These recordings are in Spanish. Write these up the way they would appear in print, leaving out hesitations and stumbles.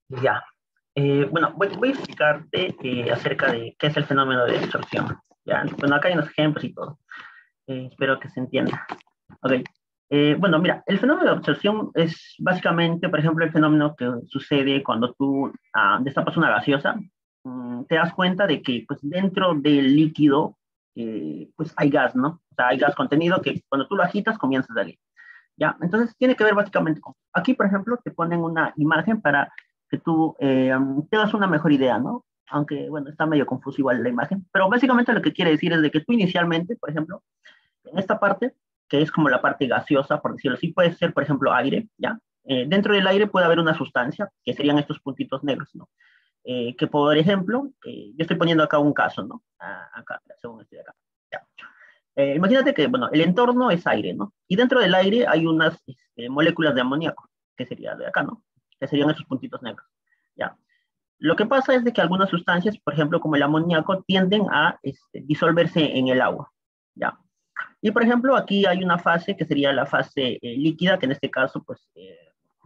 Ya. Bueno, voy a explicarte acerca de qué es el fenómeno de absorción. Ya. Bueno, acá hay unos ejemplos y todo. Espero que se entienda. Ok. Bueno, mira, el fenómeno de absorción es básicamente, por ejemplo, el fenómeno que sucede cuando tú destapas una gaseosa. Te das cuenta de que pues, dentro del líquido pues hay gas, ¿no? O sea, hay gas contenido que cuando tú lo agitas comienza a salir. ¿Ya? Entonces tiene que ver básicamente con... Aquí, por ejemplo, te ponen una imagen para que tú te das una mejor idea, ¿no? Aunque, bueno, está medio confuso igual la imagen, pero básicamente lo que quiere decir es de que tú inicialmente, por ejemplo, en esta parte, que es como la parte gaseosa, por decirlo así, puede ser, por ejemplo, aire, ¿ya? Dentro del aire puede haber una sustancia, que serían estos puntitos negros, ¿no? Que, por ejemplo, yo estoy poniendo acá un caso, ¿no? Acá, según estoy acá. ¿Ya? Imagínate que, bueno, el entorno es aire, ¿no? Y dentro del aire hay unas moléculas de amoníaco, que sería de acá, ¿no? Que serían esos puntitos negros, ¿ya? Lo que pasa es de que algunas sustancias, por ejemplo, como el amoníaco, tienden a disolverse en el agua, ¿ya? Y, por ejemplo, aquí hay una fase que sería la fase líquida, que en este caso, pues,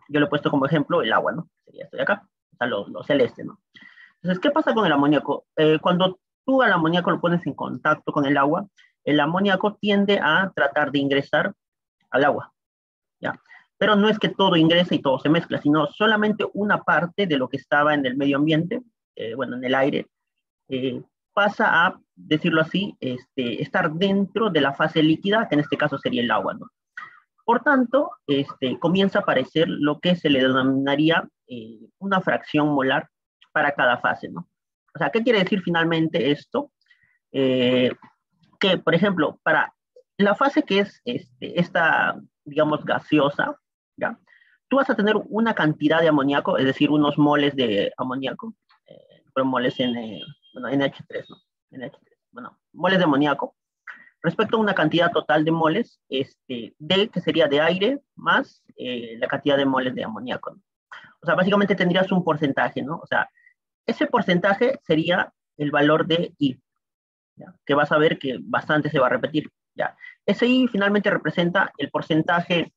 yo lo he puesto como ejemplo el agua, ¿no? Sería esto de acá, o sea, lo celeste, ¿no? Entonces, ¿qué pasa con el amoníaco? Cuando tú al amoníaco lo pones en contacto con el amoníaco tiende a tratar de ingresar al agua, ¿ya? Pero no es que todo ingrese y todo se mezcla, sino solamente una parte de lo que estaba en el medio ambiente, bueno, en el aire, eh, pasa a, decirlo así, estar dentro de la fase líquida, que en este caso sería el agua, ¿no? Por tanto, comienza a aparecer lo que se le denominaría una fracción molar para cada fase, ¿no? O sea, ¿qué quiere decir finalmente esto? Eh, que, por ejemplo, para la fase que es esta, digamos, gaseosa, ¿ya? Tú vas a tener una cantidad de amoníaco, es decir, unos moles de amoníaco, pero moles bueno, NH3, ¿no? NH3, bueno, moles de amoníaco, respecto a una cantidad total de moles, que sería de aire, más la cantidad de moles de amoníaco, ¿no? O sea, básicamente tendrías un porcentaje, ¿no? O sea, ese porcentaje sería el valor de I, ¿ya? Que vas a ver que bastante se va a repetir, ¿ya? Ese I finalmente representa el porcentaje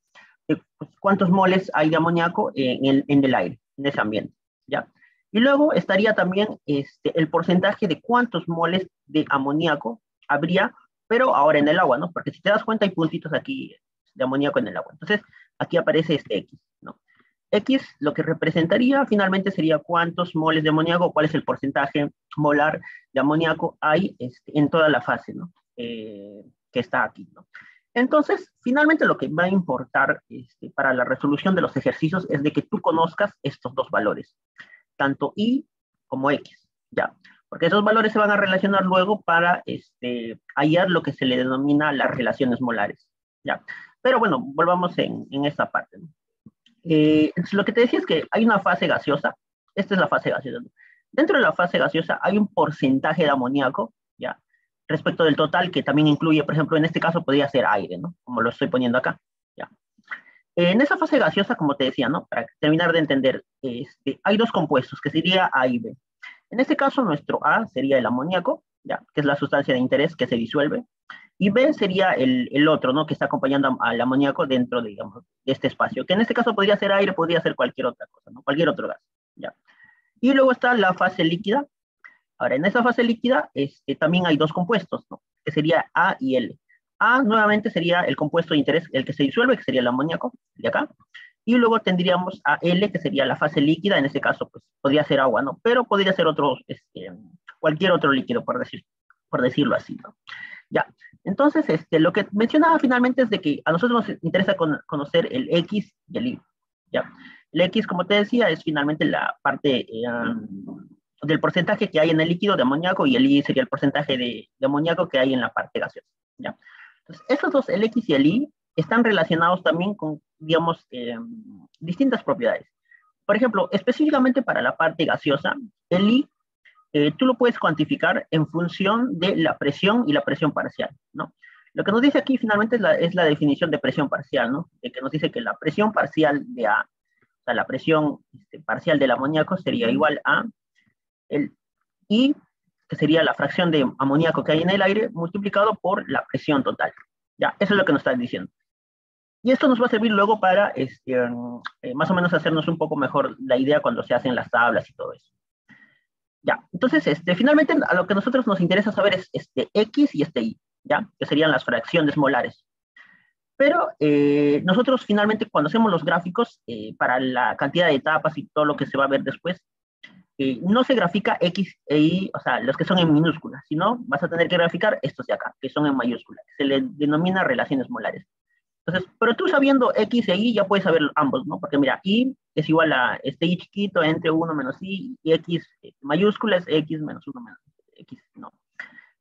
de pues, cuántos moles hay de amoníaco en el aire, en ese ambiente, ¿ya? Y luego estaría también el porcentaje de cuántos moles de amoníaco habría, pero ahora en el agua, ¿no? Porque si te das cuenta hay puntitos aquí de amoníaco en el agua. Entonces, aquí aparece este X, ¿no? X lo que representaría finalmente sería cuántos moles de amoníaco, cuál es el porcentaje molar de amoníaco hay en toda la fase, ¿no? Que está aquí, ¿no? Entonces, finalmente lo que va a importar para la resolución de los ejercicios es de que tú conozcas estos dos valores, tanto Y como X, ¿ya? Porque esos valores se van a relacionar luego para hallar lo que se le denomina las relaciones molares, ¿ya? Pero bueno, volvamos en esta parte, ¿no? Entonces lo que te decía es que hay una fase gaseosa, esta es la fase gaseosa, ¿no? Dentro de la fase gaseosa hay un porcentaje de amoníaco, ¿ya? Respecto del total, que también incluye, por ejemplo, en este caso podría ser aire, ¿no? Como lo estoy poniendo acá, ¿ya? En esa fase gaseosa, como te decía, ¿no? Para terminar de entender, hay dos compuestos, que sería A y B. En este caso, nuestro A sería el amoníaco, ¿ya? Que es la sustancia de interés que se disuelve, y B sería el otro, ¿no? Que está acompañando al amoníaco dentro, de, digamos, de este espacio, que en este caso podría ser aire, podría ser cualquier otra cosa, ¿no? Cualquier otro gas, ¿ya? Y luego está la fase líquida. Ahora, en esa fase líquida también hay dos compuestos, ¿no? Que sería A y L. A nuevamente sería el compuesto de interés, el que se disuelve, que sería el amoníaco, de acá. Y luego tendríamos a L, que sería la fase líquida, en este caso, pues, podría ser agua, ¿no? Pero podría ser otro, cualquier otro líquido, por decirlo así, ¿no? Ya. Entonces, lo que mencionaba finalmente es de que a nosotros nos interesa conocer el X y el Y. ¿Ya? El X, como te decía, es finalmente la parte del porcentaje que hay en el líquido de amoníaco y el Y sería el porcentaje de amoníaco que hay en la parte gaseosa. ¿Ya? Entonces, esos dos, el X y el Y, están relacionados también con, digamos, distintas propiedades. Por ejemplo, específicamente para la parte gaseosa, el Y tú lo puedes cuantificar en función de la presión y la presión parcial, ¿no? Lo que nos dice aquí finalmente es la definición de presión parcial, ¿no? De que nos dice que la presión parcial de A, o sea, la presión parcial del amoníaco sería igual a el I, que sería la fracción de amoníaco que hay en el aire, multiplicado por la presión total. Ya, eso es lo que nos está diciendo. Y esto nos va a servir luego para más o menos hacernos un poco mejor la idea cuando se hacen las tablas y todo eso. Ya, entonces, finalmente a lo que a nosotros nos interesa saber es X y Y, ¿ya? Que serían las fracciones molares. Pero nosotros finalmente cuando hacemos los gráficos para la cantidad de etapas y todo lo que se va a ver después, no se grafica X e Y, o sea, los que son en minúsculas, sino vas a tener que graficar estos de acá, que son en mayúsculas. Se le denomina relaciones molares. Entonces, pero tú sabiendo X e Y ya puedes saber ambos, ¿no? Porque mira, Y es igual a Y chiquito entre 1 menos Y, y X mayúscula es X menos 1 menos X, ¿no?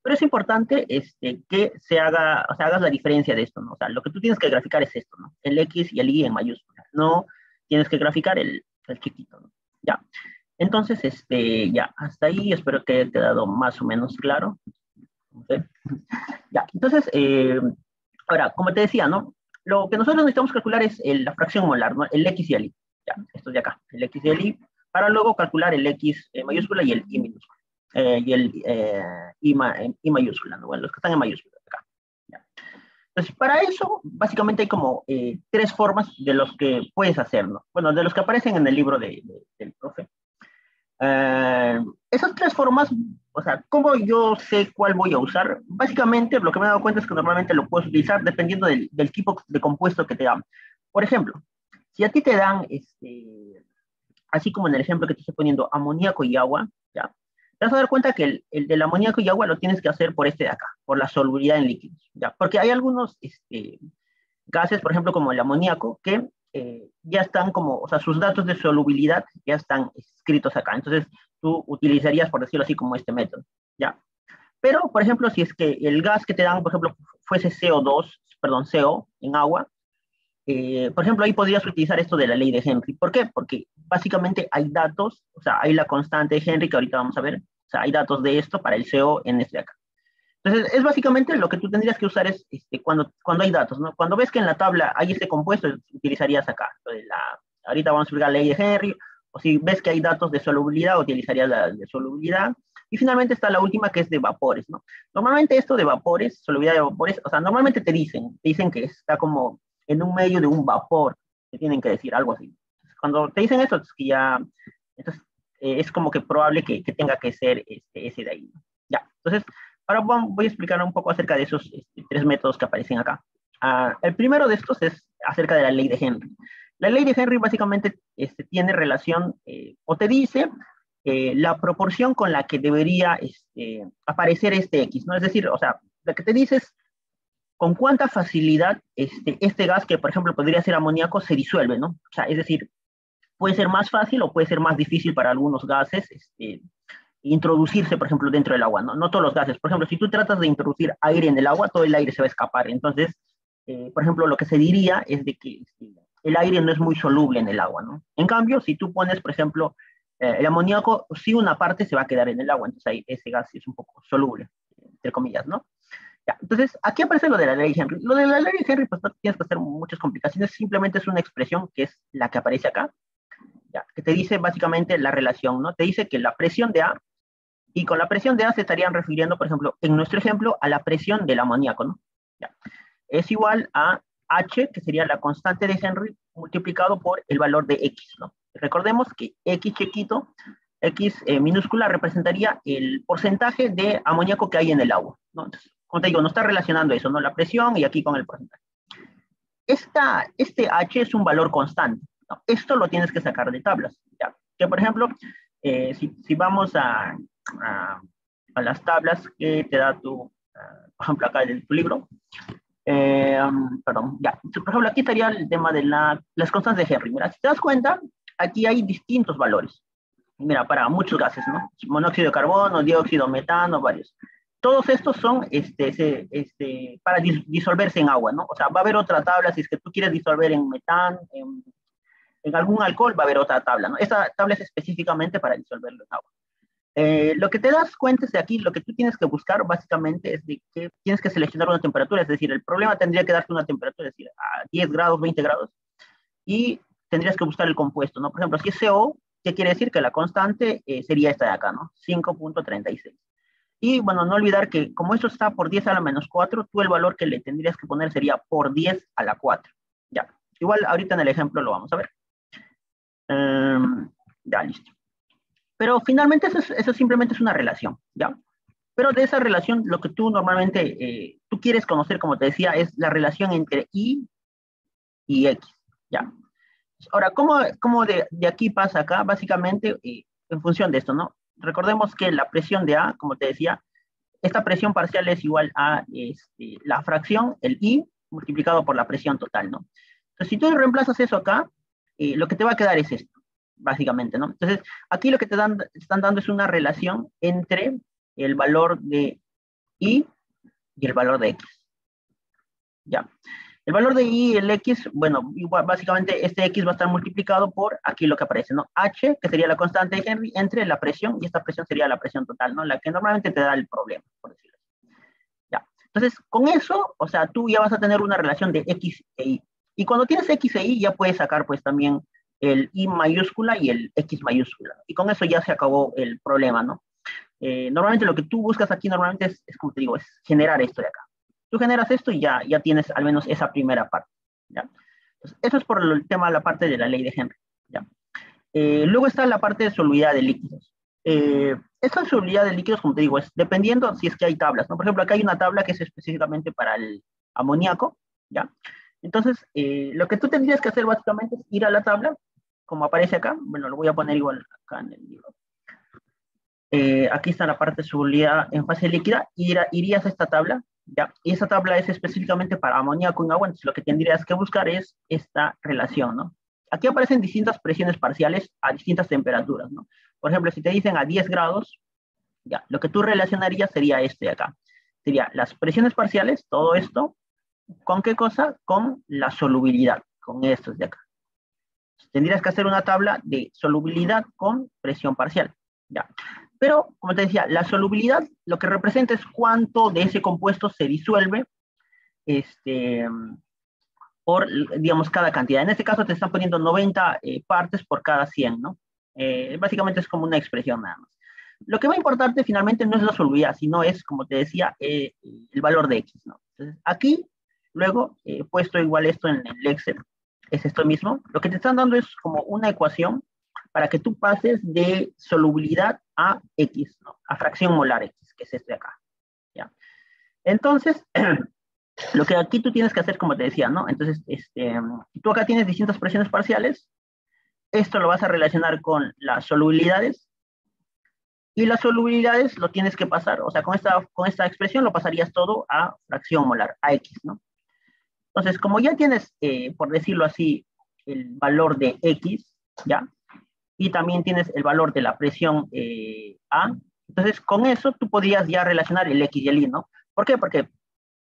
Pero es importante que se haga, o sea, hagas la diferencia de esto, ¿no? O sea, lo que tú tienes que graficar es esto, ¿no? El X y el Y en mayúsculas. No tienes que graficar el chiquito, ¿no? Ya. Entonces, ya, hasta ahí espero que haya quedado más o menos claro. ¿Sí? Ya, entonces, ahora, como te decía, ¿no? Lo que nosotros necesitamos calcular es la fracción molar, ¿no? El X y el Y. Ya, esto de acá, el X y el Y, para luego calcular el X mayúscula y el Y minúscula. Y el I mayúscula, ¿no? Bueno, los que están en mayúscula, acá. Ya. Entonces, para eso, básicamente hay como tres formas de los que puedes hacer, ¿no? Bueno, de los que aparecen en el libro del profe. Esas tres formas, o sea, ¿cómo yo sé cuál voy a usar? Básicamente, lo que me he dado cuenta es que normalmente lo puedes utilizar dependiendo del tipo de compuesto que te dan. Por ejemplo, si a ti te dan, así como en el ejemplo que te estoy poniendo, amoníaco y agua, ¿ya? Te vas a dar cuenta que el del amoníaco y agua lo tienes que hacer por de acá, por la solubilidad en líquidos, ¿ya? Porque hay algunos gases, por ejemplo, como el amoníaco, que ya están como, o sea, sus datos de solubilidad ya están escritos acá. Entonces, tú utilizarías, por decirlo así, como este método, ¿ya? Pero, por ejemplo, si es que el gas que te dan, por ejemplo, fuese CO2, perdón, CO en agua, por ejemplo, ahí podrías utilizar esto de la ley de Henry. ¿Por qué? Porque básicamente hay datos, o sea, hay la constante de Henry que ahorita vamos a ver, o sea, hay datos de esto para el CO en este de acá. Entonces, es básicamente lo que tú tendrías que usar es cuando hay datos, ¿no? Cuando ves que en la tabla hay este compuesto, utilizarías acá. Ahorita vamos a explicar la ley de Henry, o si ves que hay datos de solubilidad, utilizarías la de solubilidad. Y finalmente está la última que es de vapores, ¿no? Normalmente esto de vapores, solubilidad de vapores, o sea, normalmente te dicen que está como en un medio de un vapor, te tienen que decir algo así. Entonces, cuando te dicen eso, es que ya, entonces, es como que probable que tenga que ser ese de ahí, ¿no? Ya, entonces, ahora voy a explicar un poco acerca de esos tres métodos que aparecen acá. El primero de estos es acerca de la ley de Henry. La ley de Henry básicamente tiene relación, o te dice la proporción con la que debería aparecer este X, ¿no? Es decir, o sea, lo que te dice es con cuánta facilidad este gas, que por ejemplo podría ser amoníaco, se disuelve, ¿no? O sea, es decir, puede ser más fácil o puede ser más difícil para algunos gases, introducirse, por ejemplo, dentro del agua, ¿no? No todos los gases. Por ejemplo, si tú tratas de introducir aire en el agua, todo el aire se va a escapar. Entonces, por ejemplo, lo que se diría es de que el aire no es muy soluble en el agua, ¿no? En cambio, si tú pones, por ejemplo, el amoníaco, sí una parte se va a quedar en el agua, entonces ahí ese gas es un poco soluble, entre comillas, ¿no? Ya, entonces, aquí aparece lo de la ley de Henry. Lo de la ley de Henry, pues no tienes que hacer muchas complicaciones, simplemente es una expresión que es la que aparece acá, ya, que te dice básicamente la relación, ¿no? Te dice que la presión de A, y con la presión de A se estarían refiriendo, por ejemplo, en nuestro ejemplo, a la presión del amoníaco, ¿no? Ya. Es igual a H, que sería la constante de Henry, multiplicado por el valor de X, ¿no? Recordemos que X chiquito, X minúscula, representaría el porcentaje de amoníaco que hay en el agua, ¿no? Entonces, como te digo, no está relacionando eso, ¿no? La presión y aquí con el porcentaje. Este H es un valor constante, ¿no? Esto lo tienes que sacar de tablas, ¿ya? Que, por ejemplo, si vamos a las tablas que te da por ejemplo, acá en tu libro. Perdón, ya. Por ejemplo, aquí estaría el tema de las constantes de Henry. Mira, si te das cuenta, aquí hay distintos valores. Mira, para muchos gases, ¿no? Monóxido de carbono, dióxido, metano, varios. Todos estos son para disolverse en agua, ¿no? O sea, va a haber otra tabla si es que tú quieres disolver en metano, en algún alcohol va a haber otra tabla, ¿no? Esta tabla es específicamente para disolverlo en agua. Lo que te das cuenta es de aquí, lo que tú tienes que buscar básicamente es de que tienes que seleccionar una temperatura, es decir, el problema tendría que darte una temperatura, es decir, a 10 grados, 20 grados, y tendrías que buscar el compuesto, ¿no? Por ejemplo, si es CO, ¿qué quiere decir? Que la constante sería esta de acá, ¿no? 5.36. Y bueno, no olvidar que como esto está por 10 a la menos 4, tú el valor que le tendrías que poner sería por 10 a la 4. Ya, igual ahorita en el ejemplo lo vamos a ver. Ya, listo. Pero finalmente eso simplemente es una relación, ¿ya? Pero de esa relación, lo que tú normalmente, tú quieres conocer, como te decía, es la relación entre Y y X, ¿ya? Ahora, ¿cómo de aquí pasa acá? Básicamente, en función de esto, ¿no? Recordemos que la presión de A, como te decía, esta presión parcial es igual a la fracción, el I, multiplicado por la presión total, ¿no? Entonces, si tú reemplazas eso acá, lo que te va a quedar es esto, básicamente, ¿no? Entonces, aquí lo que están dando es una relación entre el valor de I y el valor de X, ¿ya? El valor de Y y el X, bueno, igual, básicamente este X va a estar multiplicado por aquí lo que aparece, ¿no? H, que sería la constante de Henry, entre la presión, y esta presión sería la presión total, ¿no? La que normalmente te da el problema, por decirlo así. Ya. Entonces, con eso, o sea, tú ya vas a tener una relación de X e Y. Y cuando tienes X e Y, ya puedes sacar, pues, también el I mayúscula y el X mayúscula. Y con eso ya se acabó el problema, ¿no? Normalmente lo que tú buscas aquí normalmente es, como te digo, es generar esto de acá. Tú generas esto y ya tienes al menos esa primera parte, ¿ya? Entonces, eso es por el tema de la parte de la ley de Henry, ¿ya? Luego está la parte de solubilidad de líquidos. Esta solubilidad de líquidos, como te digo, es dependiendo si es que hay tablas, ¿no? Por ejemplo, acá hay una tabla que es específicamente para el amoníaco, ¿ya? Entonces, lo que tú tendrías que hacer básicamente es ir a la tabla, como aparece acá. Bueno, lo voy a poner igual acá en el libro. Aquí está la parte de solubilidad en fase líquida, irías a esta tabla, ¿ya? Y esa tabla es específicamente para amoníaco en agua, entonces lo que tendrías que buscar es esta relación, ¿no? Aquí aparecen distintas presiones parciales a distintas temperaturas, ¿no? Por ejemplo, si te dicen a 10 grados, ya, lo que tú relacionarías sería este de acá. Sería las presiones parciales, todo esto, ¿con qué cosa? Con la solubilidad, con estos de acá. Tendrías que hacer una tabla de solubilidad con presión parcial, ¿ya? Pero, como te decía, la solubilidad lo que representa es cuánto de ese compuesto se disuelve por, digamos, cada cantidad. En este caso te están poniendo 90 partes por cada 100, ¿no? Básicamente es como una expresión nada más. Lo que va a importarte finalmente no es la solubilidad, sino es, como te decía, el valor de X, ¿no? Entonces, aquí, luego, he puesto igual esto en el Excel, es esto mismo. Lo que te están dando es como una ecuación para que tú pases de solubilidad a X, ¿no? A fracción molar X, que es este de acá, ¿ya? Entonces, lo que aquí tú tienes que hacer, como te decía, ¿no? Entonces, tú acá tienes distintas presiones parciales, esto lo vas a relacionar con las solubilidades, y las solubilidades lo tienes que pasar, o sea, con esta expresión lo pasarías todo a fracción molar, a X, ¿no? Entonces, como ya tienes, por decirlo así, el valor de X, ¿ya? Y también tienes el valor de la presión A, entonces con eso tú podrías ya relacionar el X y el Y, ¿no? ¿Por qué? Porque,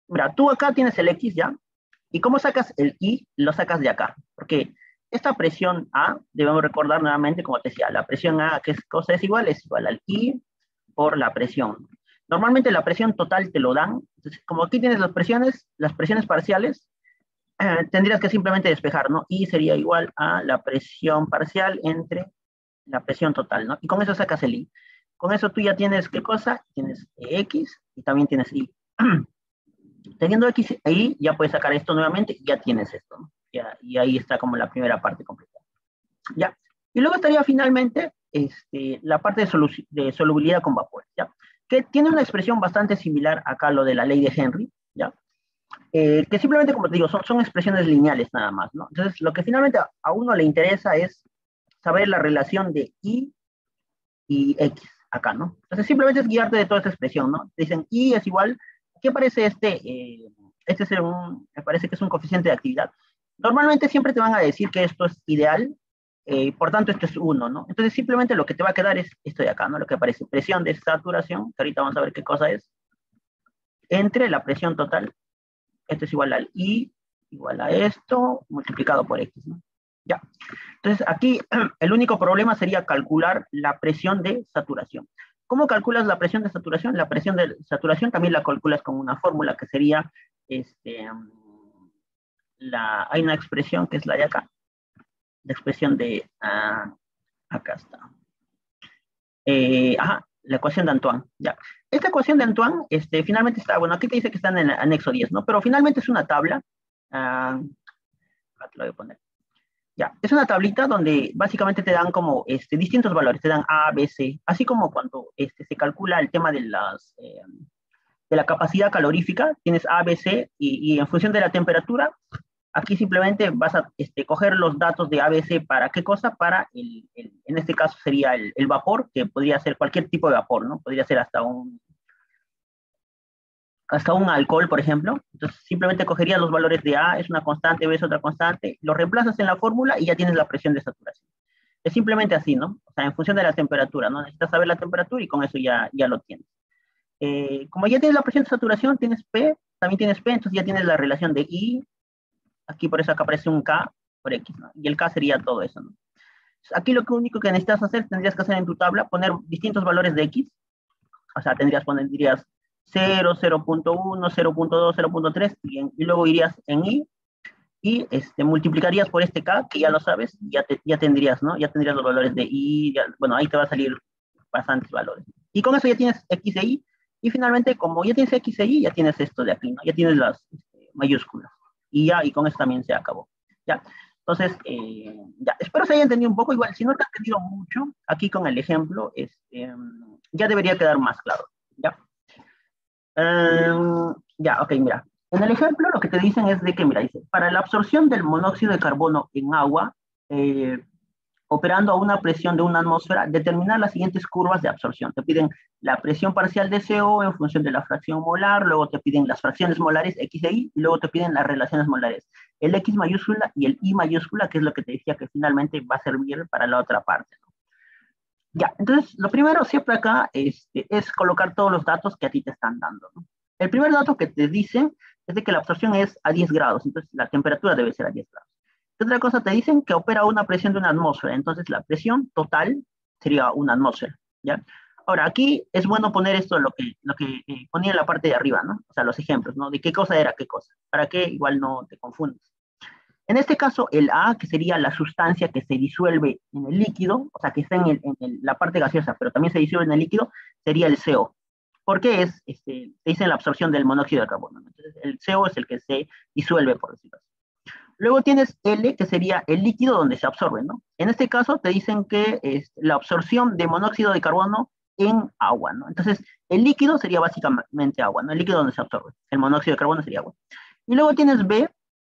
mira, tú acá tienes el X ya, y ¿cómo sacas el Y? Lo sacas de acá, porque esta presión A, debemos recordar nuevamente, como te decía, la presión A, ¿qué cosa es igual? Es igual al I por la presión. Normalmente la presión total te lo dan, entonces como aquí tienes las presiones parciales, tendrías que simplemente despejar, ¿no? Y sería igual a la presión parcial entre la presión total, ¿no? Y con eso sacas el I. Con eso tú ya tienes, ¿qué cosa? Tienes X y también tienes Y. Teniendo X e Y, ya puedes sacar esto nuevamente y ya tienes esto, ¿no? Ya, y ahí está como la primera parte completa. ¿Ya? Y luego estaría finalmente la parte de solubilidad con vapor, ¿ya? Que tiene una expresión bastante similar acá a lo de la ley de Henry, ¿ya? Que simplemente, como te digo, son expresiones lineales nada más, ¿no? Entonces, lo que finalmente a uno le interesa es saber la relación de Y y X acá, ¿no? Entonces, simplemente es guiarte de toda esta expresión, ¿no? Te dicen Y es igual, ¿qué parece este es me parece que es un coeficiente de actividad. Normalmente siempre te van a decir que esto es ideal, por tanto esto es 1, ¿no? Entonces simplemente lo que te va a quedar es esto de acá, ¿no? Lo que aparece, presión de saturación, que ahorita vamos a ver qué cosa es, entre la presión total, esto es igual al I, igual a esto, multiplicado por X, ¿no? Ya. Entonces aquí el único problema sería calcular la presión de saturación. ¿Cómo calculas la presión de saturación? La presión de saturación también la calculas con una fórmula que sería, hay una expresión que es la de acá, la expresión de, acá está. La ecuación de Antoine, ya. Esta ecuación de Antoine, finalmente está, bueno, aquí te dice que está en el anexo 10, ¿no? Pero finalmente es una tabla, Aquí lo voy a poner. Ya, es una tablita donde básicamente te dan como distintos valores, te dan A, B, C, así como cuando se calcula el tema de la capacidad calorífica, tienes A, B, C, y en función de la temperatura, aquí simplemente vas a coger los datos de A, B, C, ¿para qué cosa? Para, en este caso sería el vapor, que podría ser cualquier tipo de vapor, ¿no? Podría ser hasta un alcohol, por ejemplo. Entonces, simplemente cogerías los valores de A, es una constante, B es otra constante, lo reemplazas en la fórmula y ya tienes la presión de saturación. Es simplemente así, ¿no? O sea, en función de la temperatura, ¿no? Necesitas saber la temperatura y con eso ya lo tienes. Como ya tienes la presión de saturación, tienes P, también tienes P, entonces ya tienes la relación de I, aquí por eso acá aparece un K por X, ¿no? Y el K sería todo eso, ¿no? Aquí lo único que necesitas hacer, tendrías que hacer en tu tabla, poner distintos valores de X, o sea, dirías 0, 0.1, 0.2, 0.3, y luego irías en Y, y multiplicarías por este K, que ya lo sabes, ya tendrías, ¿no? Ya tendrías los valores de Y, bueno, ahí te va a salir bastantes valores. Y con eso ya tienes X e Y finalmente, como ya tienes X e Y, ya tienes esto de aquí, ¿no? Ya tienes las mayúsculas. Y con eso también se acabó. ¿Ya? Entonces, ya, espero se haya entendido un poco. Igual, si no te ha entendido mucho, aquí con el ejemplo, ya debería quedar más claro. ¿Ya? Ya, ok, mira. En el ejemplo lo que te dicen es de que, mira, dice, para la absorción del monóxido de carbono en agua, operando a una presión de una atmósfera, determinar las siguientes curvas de absorción. Te piden la presión parcial de CO en función de la fracción molar, luego te piden las fracciones molares X e Y, y luego te piden las relaciones molares, el X mayúscula y el Y mayúscula, que es lo que te decía que finalmente va a servir para la otra parte, ¿no? Ya, entonces, lo primero siempre acá es colocar todos los datos que a ti te están dando, ¿no? El primer dato que te dicen es de que la absorción es a 10 grados, entonces la temperatura debe ser a 10 grados. ¿Qué otra cosa te dicen? Que opera a una presión de una atmósfera, entonces la presión total sería una atmósfera, ¿ya? Ahora, aquí es bueno poner esto, lo que ponía en la parte de arriba, ¿no? O sea, los ejemplos, ¿no? De qué cosa era qué cosa, para que igual no te confundas. En este caso, el A, que sería la sustancia que se disuelve en el líquido, o sea, que está en la parte gaseosa, pero también se disuelve en el líquido, sería el CO. ¿Por qué es? Te dicen la absorción del monóxido de carbono, ¿no? Entonces, el CO es el que se disuelve, por decirlo así. Luego tienes L, que sería el líquido donde se absorbe, ¿no? En este caso, te dicen que es la absorción de monóxido de carbono en agua, ¿no? Entonces, el líquido sería básicamente agua, ¿no? El líquido donde se absorbe. El monóxido de carbono sería agua. Y luego tienes B,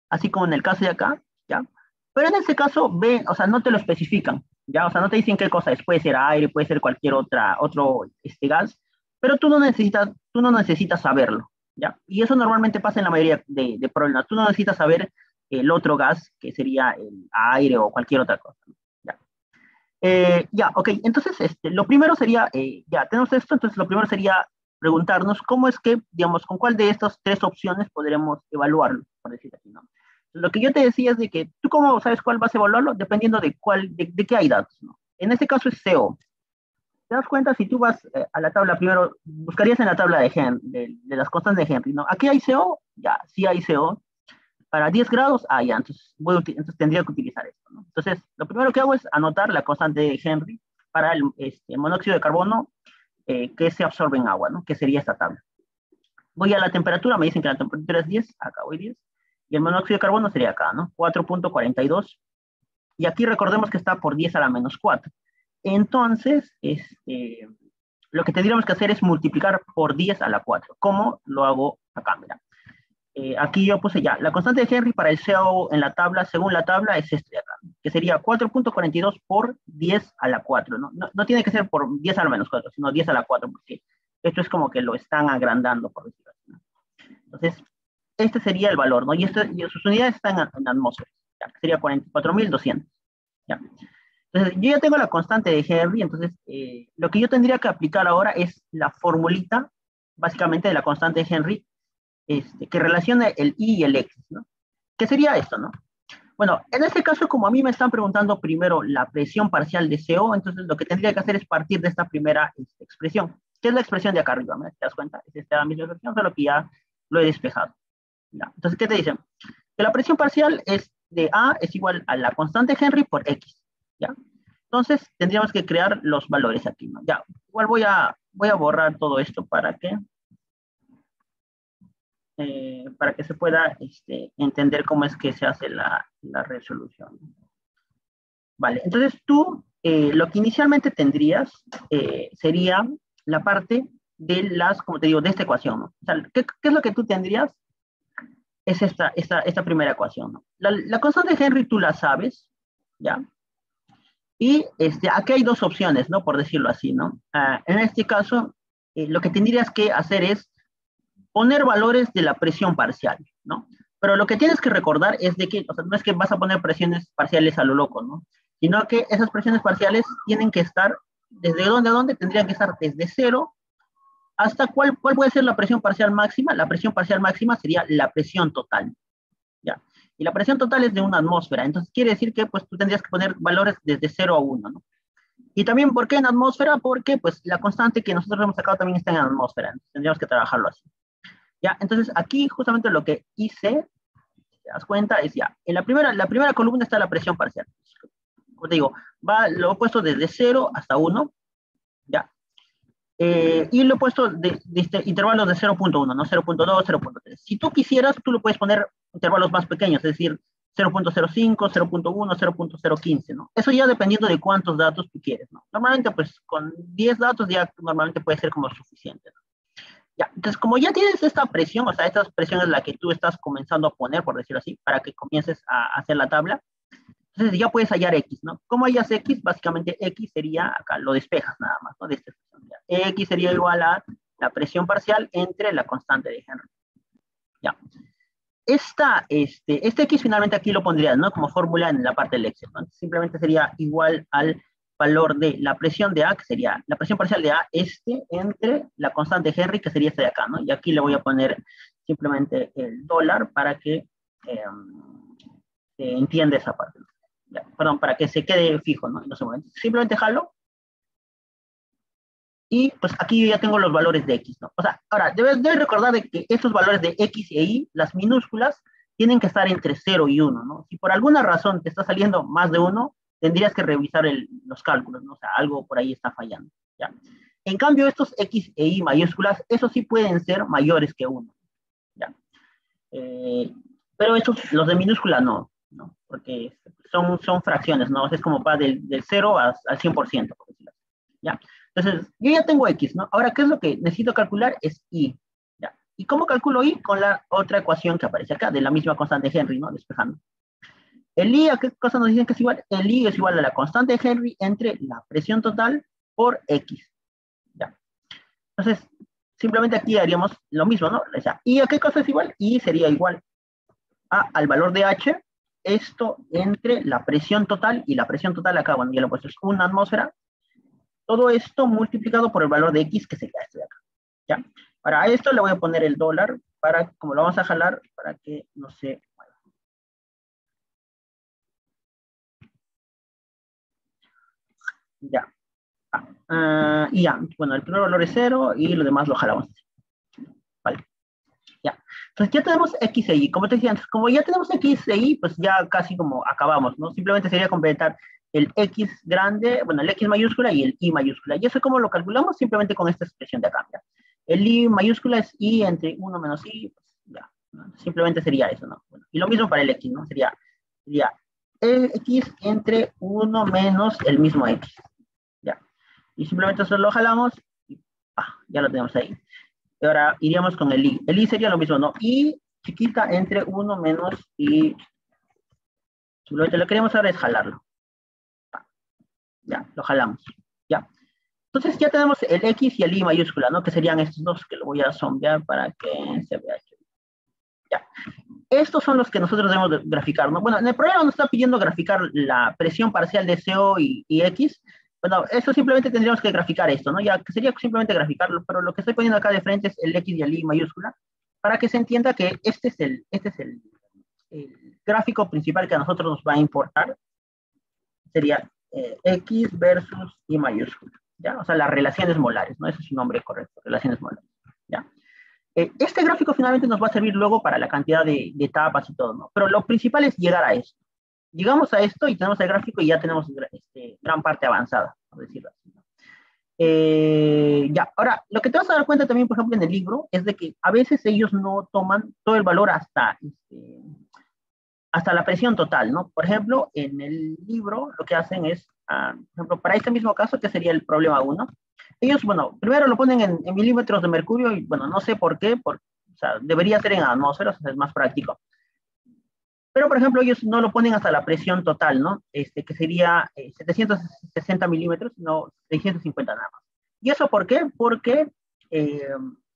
así como en el caso de acá, ¿ya? Pero en este caso, B, o sea, no te lo especifican, ¿ya? O sea, no te dicen qué cosa es, puede ser aire, puede ser cualquier otro gas, pero tú no necesitas saberlo, ¿ya? Y eso normalmente pasa en la mayoría de problemas. Tú no necesitas saber el otro gas, que sería el aire o cualquier otra cosa, ¿ya? Ya, ok, entonces lo primero sería, ya tenemos esto, entonces lo primero sería preguntarnos cómo es que, digamos, con cuál de estas tres opciones podremos evaluarlo, por decirlo así, ¿no? Lo que yo te decía es de que tú cómo sabes cuál vas a evaluarlo, dependiendo de qué hay datos, ¿no? En este caso es CO. ¿Te das cuenta? Si tú vas a la tabla primero, buscarías en la tabla de las constantes de Henry, ¿no? ¿Aquí hay CO? Ya, sí hay CO. Para 10 grados, ya, entonces tendría que utilizar esto, ¿no? Entonces, lo primero que hago es anotar la constante de Henry para el monóxido de carbono que se absorbe en agua, ¿no? Que sería esta tabla. Voy a la temperatura, me dicen que la temperatura es 10, acá voy 10, y el monóxido de carbono sería acá, ¿no? 4.42, y aquí recordemos que está por 10 a la menos 4. Entonces, lo que tendríamos que hacer es multiplicar por 10 a la 4. ¿Cómo? Lo hago acá, mira. Aquí yo puse ya, la constante de Henry para el CO en la tabla, según la tabla, es este de acá, que sería 4.42 por 10 a la 4, ¿no? No tiene que ser por 10 a la menos 4, sino 10 a la 4, porque esto es como que lo están agrandando, por decirlo así, ¿no? Entonces, este sería el valor, ¿no? Y sus unidades están en atmósferas, ya, que sería 44.200, ¿ya? Entonces, yo ya tengo la constante de Henry, entonces, lo que yo tendría que aplicar ahora es la formulita, básicamente, de la constante de Henry, que relaciona el Y y el X, ¿no? ¿Qué sería esto, no? Bueno, en este caso, como a mí me están preguntando primero la presión parcial de CO, entonces lo que tendría que hacer es partir de esta primera expresión, que es la expresión de acá arriba, ¿me das cuenta? Es esta misma expresión, solo que ya lo he despejado, ¿ya? Entonces, ¿qué te dicen? Que la presión parcial de A es igual a la constante Henry por X, ¿ya? Entonces, tendríamos que crear los valores aquí, ¿no? Ya, igual voy a borrar todo esto para que para que se pueda entender cómo es que se hace la resolución. Vale, entonces tú lo que inicialmente tendrías sería la parte de las, como te digo, de esta ecuación, ¿no? O sea, ¿qué es lo que tú tendrías? Es esta primera ecuación, ¿no? La constante de Henry tú la sabes, ¿ya? Y aquí hay dos opciones, ¿no? Por decirlo así, ¿no? En este caso, lo que tendrías que hacer es poner valores de la presión parcial, ¿no? Pero lo que tienes que recordar es de que, o sea, no es que vas a poner presiones parciales a lo loco, ¿no? Sino que esas presiones parciales tienen que estar, ¿desde dónde a dónde? Tendrían que estar desde cero hasta cuál puede ser la presión parcial máxima. La presión parcial máxima sería la presión total, ¿ya? Y la presión total es de una atmósfera, entonces quiere decir que pues tú tendrías que poner valores desde 0 a 1, ¿no? Y también, ¿por qué en atmósfera? Porque pues la constante que nosotros hemos sacado también está en atmósfera, entonces tendríamos que trabajarlo así. ¿Ya? Entonces aquí justamente lo que hice, si te das cuenta, es ya, en la primera columna está la presión parcial. Como te digo, lo he puesto desde 0 hasta 1, ¿ya? Y lo he puesto de intervalos de 0.1, ¿no? 0.2, 0.3. Si tú quisieras, tú lo puedes poner intervalos más pequeños, es decir, 0.05, 0.1, 0.015, ¿no? Eso ya dependiendo de cuántos datos tú quieres, ¿no? Normalmente, pues, con 10 datos ya normalmente puede ser como suficiente, ¿no? Ya, entonces, como ya tienes esta presión, o sea, esta presión es la que tú estás comenzando a poner, por decirlo así, para que comiences a hacer la tabla, entonces ya puedes hallar X, ¿no? ¿Cómo hallas X? Básicamente X sería, acá lo despejas nada más, ¿no? De esta expresión. X sería igual a la presión parcial entre la constante de Henry. Ya. Este X finalmente aquí lo pondrías, ¿no? Como fórmula en la parte del Excel, ¿no? Simplemente sería igual al valor de la presión de A, que sería la presión parcial de A, entre la constante de Henry, que sería esta de acá, ¿no? Y aquí le voy a poner simplemente el dólar para que se entienda esa parte. Ya, perdón, para que se quede fijo, ¿no? No se mueve. Simplemente jalo. Y pues aquí yo ya tengo los valores de X, ¿no? O sea, ahora, debes recordar de que estos valores de X e Y, las minúsculas, tienen que estar entre 0 y 1, ¿no? Si por alguna razón te está saliendo más de 1, tendrías que revisar los cálculos, ¿no? O sea, algo por ahí está fallando, ¿ya? En cambio, estos X e Y mayúsculas, esos sí pueden ser mayores que 1, ¿ya? Pero estos, los de minúscula no, ¿no? Porque son fracciones, ¿no? Es como va del 0 al 100%, por decirlo así, ¿ya? Entonces, yo ya tengo X, ¿no? Ahora, ¿qué es lo que necesito calcular? Es Y, ¿ya? ¿Y cómo calculo Y? Con la otra ecuación que aparece acá, de la misma constante de Henry, ¿no? Despejando. El I, ¿a qué cosa nos dicen que es igual? El I es igual a la constante de Henry entre la presión total por X, ¿ya? Entonces, simplemente aquí haríamos lo mismo, ¿no? O sea, ¿Y a qué cosa es igual? Y sería igual al valor de H, esto entre la presión total, y la presión total acá, bueno, ya lo he puesto, es una atmósfera, todo esto multiplicado por el valor de X, que sería este de acá, ¿ya? Para esto le voy a poner el dólar, como lo vamos a jalar, para que no se mueva. Ya. Y ya, bueno, el primer valor es 0 y lo demás lo jalamos. Vale. Ya. Entonces ya tenemos X e Y. Como te decía antes, como ya tenemos X e Y, pues ya casi como acabamos, ¿no? Simplemente sería completar el X grande, bueno, el X mayúscula y el Y mayúscula. ¿Y eso cómo lo calculamos? Simplemente con esta expresión de acá. ¿Ya? El Y mayúscula es Y entre 1 menos Y, pues ya, ¿no? Simplemente sería eso, ¿no? Bueno, y lo mismo para el X, ¿no? Sería X entre 1 menos el mismo X. ¿Ya? Y simplemente eso lo jalamos y ya lo tenemos ahí. Y ahora iríamos con el I. El I sería lo mismo, ¿no? I chiquita entre 1 menos I. Simplemente lo que queremos ahora es jalarlo. Ya, lo jalamos. Ya. Entonces ya tenemos el X y el I mayúscula, ¿no? Que serían estos dos, que lo voy a sombrear para que se vea. Ya. Estos son los que nosotros debemos de graficar, ¿no? Bueno, en el programa nos está pidiendo graficar la presión parcial de CO y X. Bueno, eso simplemente tendríamos que graficar esto, ¿no? Ya que sería simplemente graficarlo, pero lo que estoy poniendo acá de frente es el X y el Y mayúscula, para que se entienda que este es el gráfico principal que a nosotros nos va a importar. Sería X versus Y mayúscula, ¿ya? O sea, las relaciones molares, ¿no? Ese es su nombre correcto, relaciones molares, ¿ya? Este gráfico finalmente nos va a servir luego para la cantidad de etapas y todo, ¿no? Pero lo principal es llegar a esto. Llegamos a esto y tenemos el gráfico y ya tenemos gran parte avanzada, por decirlo así, ¿no? Ya, ahora, lo que te vas a dar cuenta también, por ejemplo, en el libro, es de que a veces ellos no toman todo el valor hasta la presión total, ¿no? Por ejemplo, en el libro lo que hacen es, por ejemplo, para este mismo caso, que sería el problema uno, ellos, bueno, primero lo ponen en milímetros de mercurio y, bueno, no sé por qué, o sea, debería ser en atmósferas, o sea, es más práctico. Pero, por ejemplo, ellos no lo ponen hasta la presión total, ¿no? Que sería 760 milímetros, no 650 nada más. ¿Y eso por qué? Porque eh,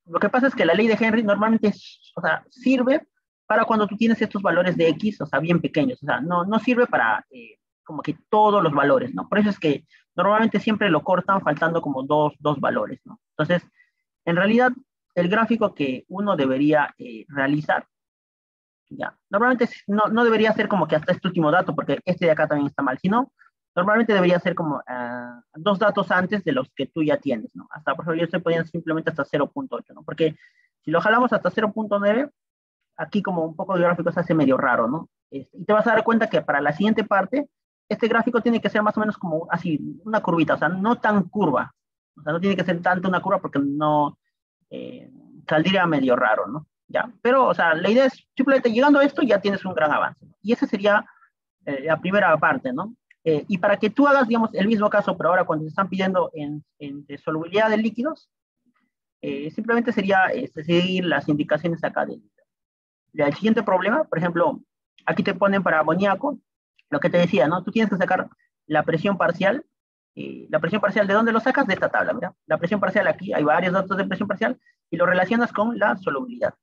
lo que pasa es que la ley de Henry normalmente o sea, sirve para cuando tú tienes estos valores de X, o sea, bien pequeños, o sea, no sirve para como que todos los valores, ¿no? Por eso es que normalmente siempre lo cortan faltando como dos valores, ¿no? Entonces, en realidad, el gráfico que uno debería realizar ya. Normalmente no debería ser como que hasta este último dato, porque este de acá también está mal, sino normalmente debería ser como dos datos antes de los que tú ya tienes, ¿no? Hasta, por ejemplo, yo estoy poniendo simplemente hasta 0.8, ¿no? Porque si lo jalamos hasta 0.9, aquí como un poco de gráfico se hace medio raro, ¿no? Y te vas a dar cuenta que para la siguiente parte, este gráfico tiene que ser más o menos como así, una curvita, o sea, no tan curva. O sea, no tiene que ser tanto una curva porque no eh, saldría medio raro, ¿no? ¿Ya? Pero, o sea, la idea es simplemente llegando a esto ya tienes un gran avance, ¿no? Y esa sería la primera parte, ¿no? Y para que tú hagas, digamos, el mismo caso, pero ahora cuando te están pidiendo de solubilidad de líquidos, simplemente sería seguir las indicaciones acá del siguiente problema. Por ejemplo, aquí te ponen para amoníaco, lo que te decía, ¿no? Tú tienes que sacar la presión parcial. La presión parcial, ¿de dónde lo sacas? De esta tabla, mira. La presión parcial aquí, hay varios datos de presión parcial y lo relacionas con la solubilidad.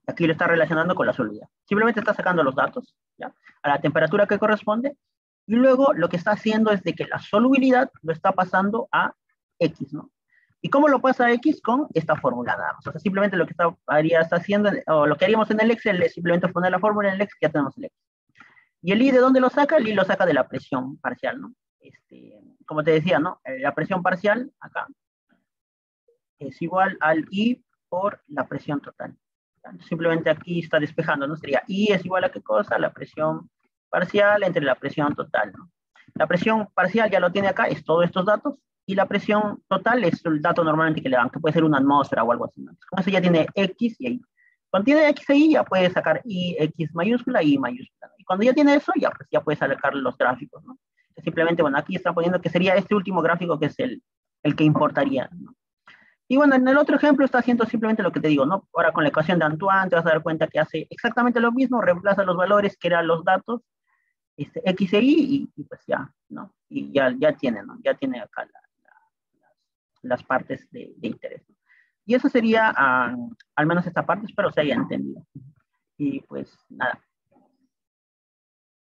Aquí lo está relacionando con la solubilidad. Simplemente está sacando los datos, ¿ya? A la temperatura que corresponde, y luego lo que está haciendo es de que la solubilidad lo está pasando a X, ¿no? ¿Y cómo lo pasa a X? Con esta fórmula nada más. O sea, simplemente lo que está haciendo, o lo que haríamos en el Excel es simplemente poner la fórmula en el Excel, que ya tenemos el Excel. ¿Y el I de dónde lo saca? El I lo saca de la presión parcial, ¿no? Como te decía, ¿no? La presión parcial, acá, es igual al I por la presión total. Simplemente aquí está despejando, ¿no? Sería I es igual a qué cosa, la presión parcial entre la presión total, ¿no? La presión parcial ya lo tiene acá, es todos estos datos, y la presión total es el dato normalmente que le dan, que puede ser una atmósfera o algo así, ¿no? Con eso ya tiene X y Y. Cuando tiene X e Y ya puede sacar I, X mayúscula, Y mayúscula, ¿no? Y cuando ya tiene eso, ya, pues, ya puede sacar los gráficos, ¿no? Simplemente, bueno, aquí está poniendo que sería este último gráfico que es el que importaría, ¿no? Y bueno, en el otro ejemplo está haciendo simplemente lo que te digo, ¿no? Ahora con la ecuación de Antoine te vas a dar cuenta que hace exactamente lo mismo, reemplaza los valores que eran los datos, X e Y, y pues ya, ¿no? Y ya tiene, ¿no? Ya tiene acá las partes de interés, ¿no? Y eso sería, al menos esta parte, espero se haya entendido. Y pues nada,